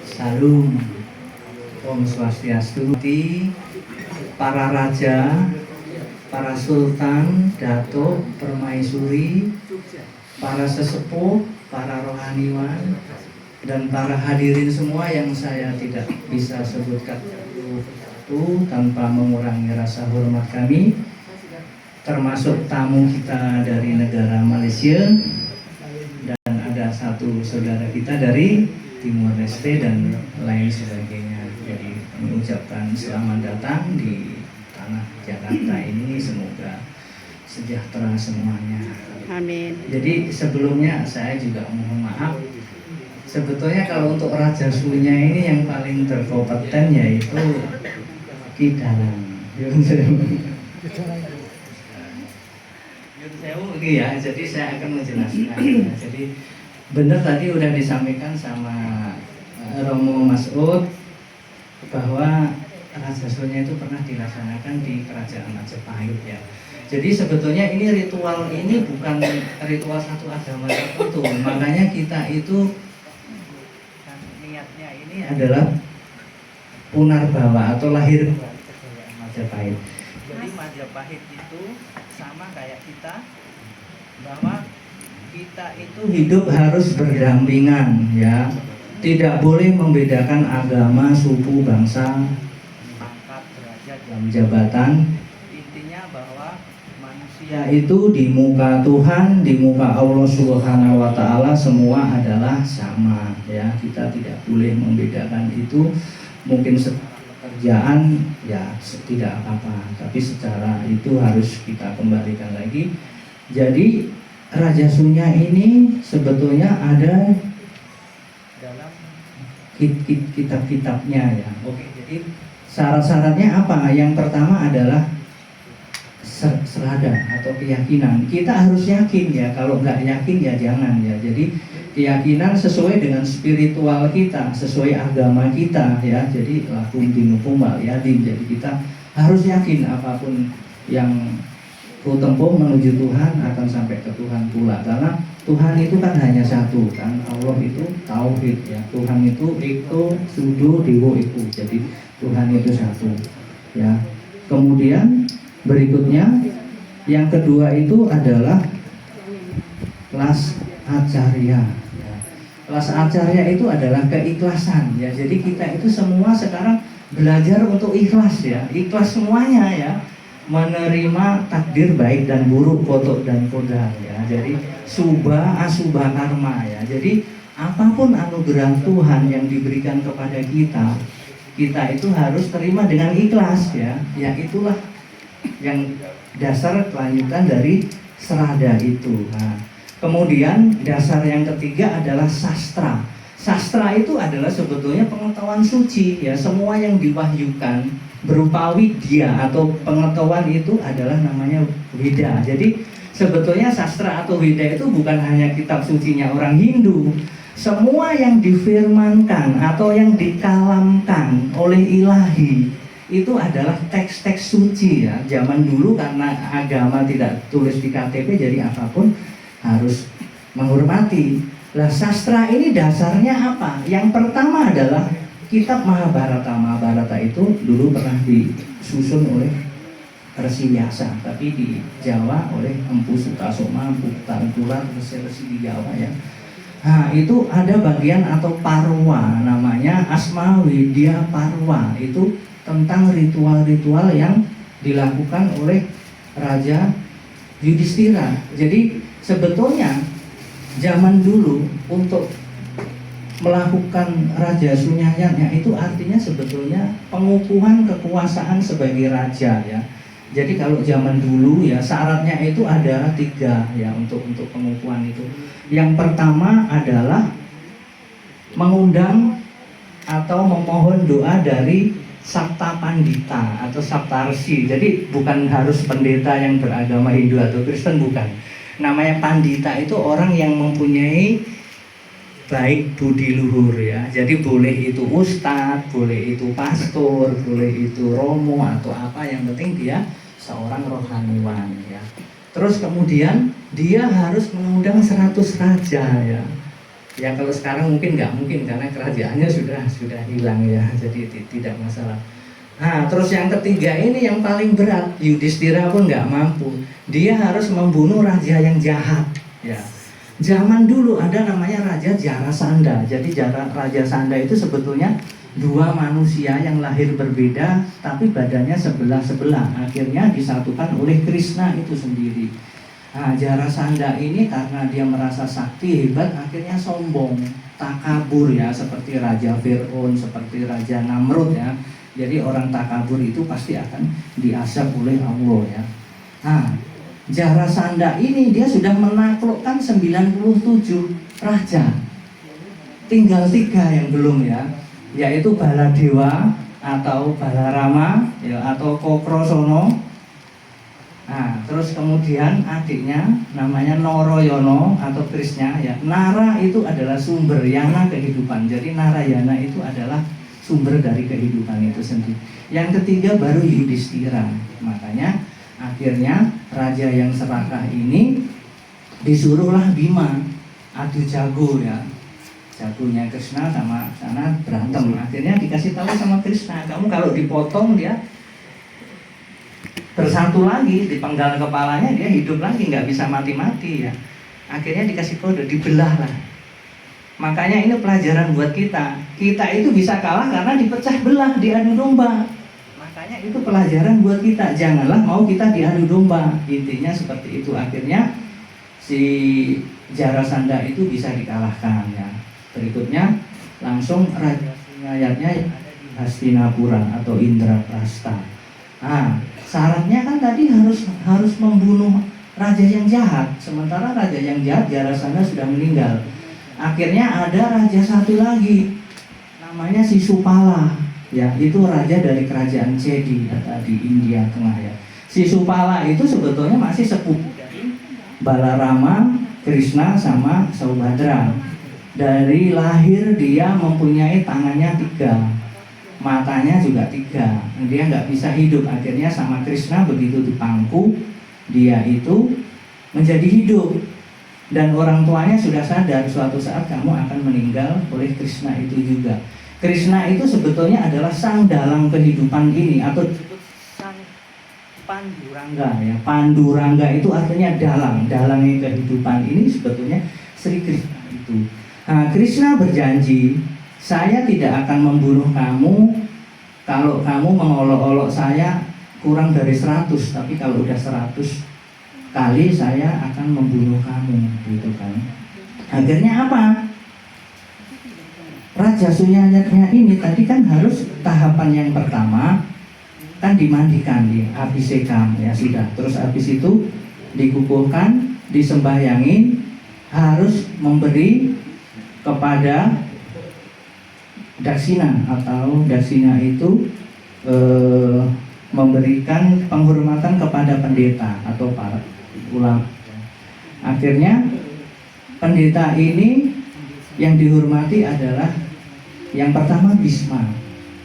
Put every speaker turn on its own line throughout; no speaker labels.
Salam, Om Swastiastu. Para raja, para sultan, datuk, permaisuri, para sesepuh, para rohaniwan, dan para hadirin semua yang saya tidak bisa sebutkan satu tanpa mengurangi rasa hormat kami, termasuk tamu kita dari negara Malaysia, dan ada satu saudara kita dari Timor Leste dan lain sebagainya. Jadi mengucapkan selamat datang di tanah Jakarta ini, semoga sejahtera semuanya.
Amin.
Jadi sebelumnya saya juga mohon maaf. Sebetulnya kalau untuk Raja Sunya ini yang paling berkompeten yaitu Ki Dalang. Yun Sewu ya, jadi saya akan menjelaskan. Jadi benar tadi udah disampaikan sama Romo Mas'ud bahwa Raja Sunya itu pernah dilaksanakan di Kerajaan Majapahit ya. Jadi sebetulnya ini ritual ini bukan ritual satu agama tertentu. Makanya kita itu niatnya ini adalah Punarbawa atau lahir Majapahit. Jadi Majapahit itu sama kayak kita, bahwa kita itu hidup harus berdampingan ya. Tidak boleh membedakan agama, suku, bangsa, pangkat, derajat, dan jabatan. Intinya bahwa manusia itu di muka Tuhan, di muka Allah Subhanahu wa taala semua adalah sama ya. Kita tidak boleh membedakan itu. Mungkin pekerjaan ya tidak apa-apa, tapi secara itu harus kita kembalikan lagi. Jadi Raja Sunya ini sebetulnya ada dalam kitab-kitabnya ya. Oke, jadi syarat-syaratnya apa? Yang pertama adalah serada atau keyakinan. Kita harus yakin ya, kalau nggak yakin ya jangan ya. Jadi keyakinan sesuai dengan spiritual kita, sesuai agama kita ya. Jadi lakum dinukum waliyadin. Jadi kita harus yakin apapun yang ku tempuh menuju Tuhan akan sampai ke Tuhan pula. Karena Tuhan itu kan hanya satu kan. Allah itu tauhid ya. Tuhan itu sudo dewo iku. Jadi Tuhan itu satu ya. Kemudian berikutnya yang kedua itu adalah kelas acarya. Kelas acarya itu adalah keikhlasan ya. Jadi kita itu semua sekarang belajar untuk ikhlas ya. Ikhlas semuanya ya. Menerima takdir baik dan buruk, kotok dan kodar ya. Jadi subha asubha karma ya. Jadi apapun anugerah Tuhan yang diberikan kepada kita, kita itu harus terima dengan ikhlas ya. Ya itulah yang dasar kelanjutan dari serada itu. Nah, kemudian dasar yang ketiga adalah sastra. Sastra itu adalah sebetulnya pengetahuan suci ya. Semua yang diwahyukan berupa widya atau pengetahuan itu adalah namanya Weda. Jadi sebetulnya sastra atau Weda itu bukan hanya kitab sucinya orang Hindu. Semua yang difirmankan atau yang dikalamkan oleh ilahi itu adalah teks-teks suci ya. Zaman dulu karena agama tidak tulis di KTP, jadi apapun harus menghormati. Lah sastra ini dasarnya apa? Yang pertama adalah kitab Mahabharata. Mahabharata itu dulu pernah disusun oleh Resi Vyasa, tapi di Jawa oleh Empu Sutasoma, Empu Tangkular, resi-resi di Jawa ya. Nah itu ada bagian atau parwa, namanya Asma Widya Parwa. Itu tentang ritual-ritual yang dilakukan oleh Raja Yudhistira. Jadi sebetulnya zaman dulu untuk melakukan Raja Sunyayanya itu artinya sebetulnya pengukuhan kekuasaan sebagai raja ya. Jadi kalau zaman dulu ya syaratnya itu ada 3 ya untuk pengukuhan itu. Yang pertama adalah mengundang atau memohon doa dari Sabta Pandita atau Saptarsi. Jadi bukan harus pendeta yang beragama Hindu atau Kristen, bukan. Namanya Pandita itu orang yang mempunyai baik budi luhur ya. Jadi boleh itu ustadz, boleh itu pastor, boleh itu romo atau apa, yang penting dia seorang rohaniwan ya. Terus kemudian dia harus mengundang 100 raja ya. Ya kalau sekarang mungkin nggak mungkin karena kerajaannya sudah hilang ya, jadi tidak masalah. Nah, terus yang ketiga ini yang paling berat, Yudhistira pun nggak mampu. Dia harus membunuh raja yang jahat. Ya, zaman dulu ada namanya Raja Jarasandha. Jadi Raja Sanda itu sebetulnya dua manusia yang lahir berbeda, tapi badannya sebelah-sebelah. Akhirnya disatukan oleh Krishna itu sendiri. Nah, Jarasandha ini karena dia merasa sakti hebat, akhirnya sombong, takabur ya, seperti Raja Fir'aun, seperti Raja Namrud ya. Jadi orang takabur itu pasti akan diazab oleh Allah ya. Nah, Jarasandha ini dia sudah menaklukkan 97 raja. Tinggal 3 yang belum ya, yaitu Baladewa atau Balarama ya, atau Kokrosono. Nah, terus kemudian adiknya namanya Noroyono atau Krishna ya. Nara itu adalah sumber yana kehidupan. Jadi Narayana itu adalah sumber dari kehidupan itu sendiri. Yang ketiga baru Yudhistira. Makanya akhirnya raja yang serakah ini disuruhlah Bima adu jago ya. Jagonya Krishna sama sana berantem. Akhirnya dikasih tahu sama Krishna, kamu kalau dipotong dia bersatu lagi, dipenggal kepalanya dia hidup lagi, nggak bisa mati-mati ya. Akhirnya dikasih kode, dibelah lah. Makanya ini pelajaran buat kita. Kita itu bisa kalah karena dipecah belah, diadu domba. Makanya itu pelajaran buat kita. Janganlah mau kita diadu domba. Intinya seperti itu. Akhirnya si Jarasandha itu bisa dikalahkan ya. Berikutnya langsung Raja Singayatnya yang ada di Hastinapura atau Indraprastha. Nah, syaratnya kan tadi harus membunuh raja yang jahat. Sementara raja yang jahat Jarasandha sudah meninggal. Akhirnya ada raja satu lagi, namanya Sisupala. Ya, itu raja dari kerajaan Chedi di India Tengah ya. Sisupala itu sebetulnya masih sepupu dari Balarama, Krishna sama Saubhadra. Dari lahir dia mempunyai tangannya 3, matanya juga 3. Dia nggak bisa hidup. Akhirnya sama Krishna begitu dipangku, dia itu menjadi hidup. Dan orang tuanya sudah sadar suatu saat kamu akan meninggal oleh Krishna itu juga. Krishna itu sebetulnya adalah sang dalang kehidupan ini, atau disebut sang Panduranga ya. Panduranga itu artinya dalangnya kehidupan ini sebetulnya Sri Krishna itu. Nah, Krishna berjanji, saya tidak akan membunuh kamu kalau kamu mengolok-olok saya kurang dari 100, tapi kalau udah 100 kali saya akan membunuh kamu, gitu kan. Akhirnya apa? Raja Sunyayatnya ini tadi kan harus tahapan yang pertama kan dimandikan, di abhisekam ya sudah. Terus habis itu dikukuhkan, disembahyangin, harus memberi kepada daksina, atau daksina itu memberikan penghormatan kepada pendeta atau para ulama. Akhirnya pendeta ini yang dihormati adalah yang pertama Bhisma.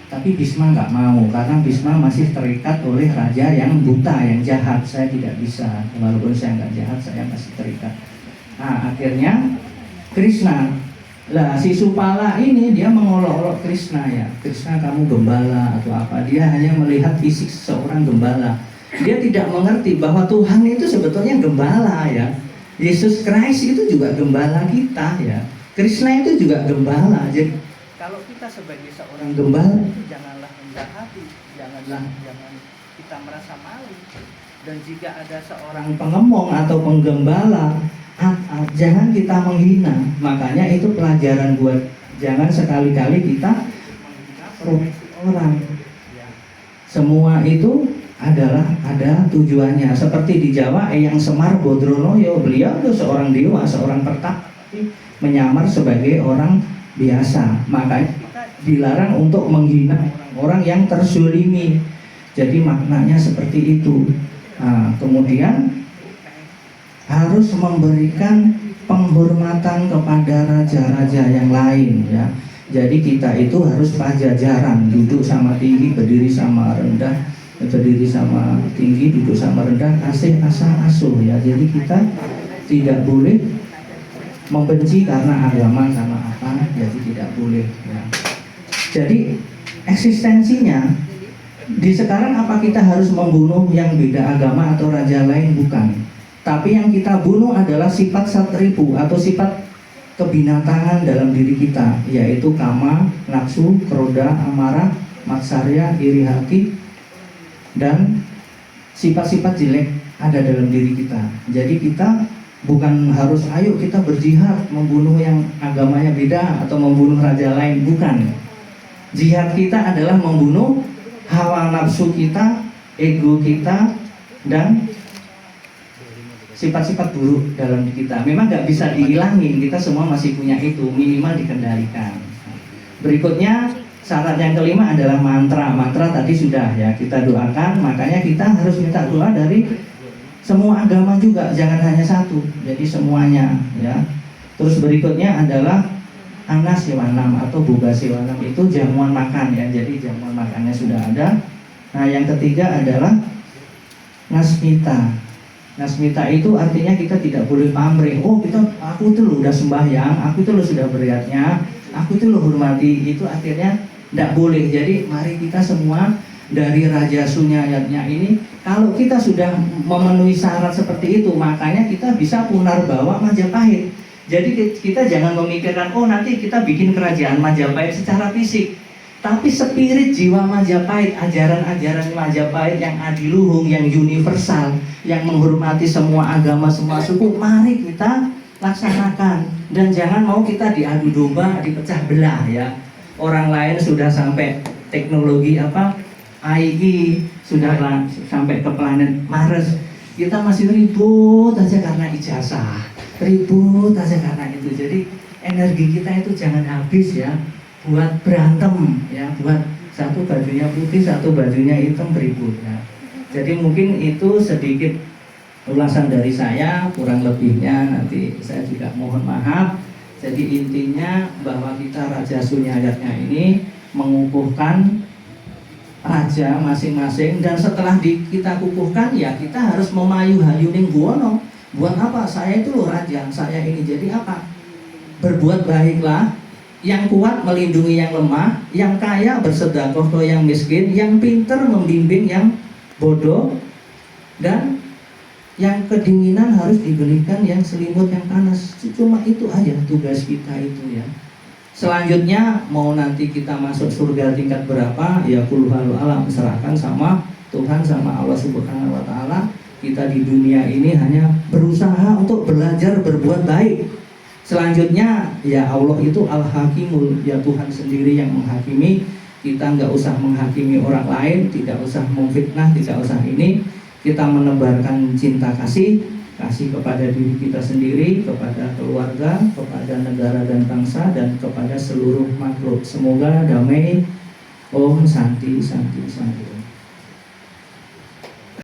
Tapi Bhisma nggak mau karena Bhisma masih terikat oleh raja yang buta, yang jahat. Saya tidak bisa, walaupun saya nggak jahat, saya masih terikat. Nah, akhirnya Krishna, lah si Supala ini dia mengolok-olok Krishna ya. Krishna kamu gembala atau apa. Dia hanya melihat fisik seorang gembala. Dia tidak mengerti bahwa Tuhan itu sebetulnya gembala ya. Yesus Kristus itu juga gembala kita ya. Krishna itu juga gembala. Jadi kalau kita sebagai seorang gembala itu janganlah rendah hati, jangan kita merasa malu. Dan jika ada seorang pengemong atau penggembala, jangan kita menghina. Makanya itu pelajaran buat jangan sekali-kali kita menghina profesi orang. Semua itu adalah ada tujuannya. Seperti di Jawa, Eyang Semar Bodronoyo, beliau itu seorang dewa, seorang pertapa, tapi menyamar sebagai orang biasa. Makanya kita dilarang untuk menghina orang yang terzolimi. Jadi maknanya seperti itu. Nah, kemudian harus memberikan penghormatan kepada raja-raja yang lain ya. Jadi kita itu harus pajajaran, duduk sama tinggi, berdiri sama rendah, berdiri sama tinggi, duduk sama rendah, asih asah asuh ya. Jadi kita tidak boleh membenci karena agama, karena jadi tidak boleh ya. Jadi eksistensinya di sekarang apa kita harus membunuh yang beda agama atau raja lain? Bukan. Tapi yang kita bunuh adalah sifat satripu atau sifat kebinatangan dalam diri kita, yaitu kama, nafsu, keroda, amarah, matsarya, iri hati, dan sifat-sifat jelek ada dalam diri kita. Jadi kita bukan harus ayo kita berjihad membunuh yang agamanya beda atau membunuh raja lain, bukan. Jihad kita adalah membunuh hawa nafsu kita, ego kita, dan sifat-sifat buruk dalam diri kita. Memang nggak bisa dihilangin, kita semua masih punya itu, minimal dikendalikan. Berikutnya syarat yang kelima adalah mantra. Mantra tadi sudah ya kita doakan, makanya kita harus minta doa dari semua agama juga, jangan hanya satu, jadi semuanya ya. Terus berikutnya adalah Anasewanam atau Boga Sewanam, itu jamuan makan ya, jadi jamuan makannya sudah ada. Nah yang ketiga adalah Nasmita. Nasmita itu artinya kita tidak boleh pamrih. Oh aku itu loh udah sembahyang, aku itu loh sudah beratnya, aku itu loh hormati, itu akhirnya tidak boleh. Jadi mari kita semua dari Raja Sunyayatnya ini, kalau kita sudah memenuhi syarat seperti itu, makanya kita bisa Punarbawa Majapahit. Jadi kita jangan memikirkan, oh nanti kita bikin kerajaan Majapahit secara fisik, tapi spirit jiwa Majapahit, ajaran-ajaran Majapahit yang adiluhung, yang universal, yang menghormati semua agama, semua suku, mari kita laksanakan. Dan jangan mau kita diadu domba, dipecah belah ya. Orang lain sudah sampai teknologi AI, sudah sampai ke planet Mars, kita masih ribut aja karena ijazah, ribut aja karena itu. Jadi energi kita itu jangan habis ya buat berantem ya, buat satu bajunya putih, satu bajunya hitam, ribut ya. Jadi mungkin itu sedikit ulasan dari saya, kurang lebihnya nanti saya juga mohon maaf. Jadi intinya bahwa kita Raja Sunyayatnya ini mengukuhkan raja masing-masing, dan setelah kita kukuhkan ya kita harus memayu hayuning buwono. Buat apa? Saya itu loh raja, saya ini. Jadi apa? Berbuat baiklah, yang kuat melindungi yang lemah, yang kaya bersedekah ke yang miskin, yang pinter membimbing yang bodoh, dan yang kedinginan harus diberikan yang selimut yang panas. Cuma itu aja tugas kita itu ya. Selanjutnya mau nanti kita masuk surga tingkat berapa ya kulhuhal alam, serahkan sama Tuhan, sama Allah Subhanahu wa Ta'ala. Kita di dunia ini hanya berusaha untuk belajar berbuat baik. Selanjutnya ya Allah itu Al-Hakimul, ya Tuhan sendiri yang menghakimi. Kita nggak usah menghakimi orang lain, tidak usah memfitnah, tidak usah ini. Kita menebarkan cinta kasih kepada diri kita sendiri, kepada keluarga, kepada negara dan bangsa, dan kepada seluruh makhluk. Semoga damai. Om Santi Santi Santi.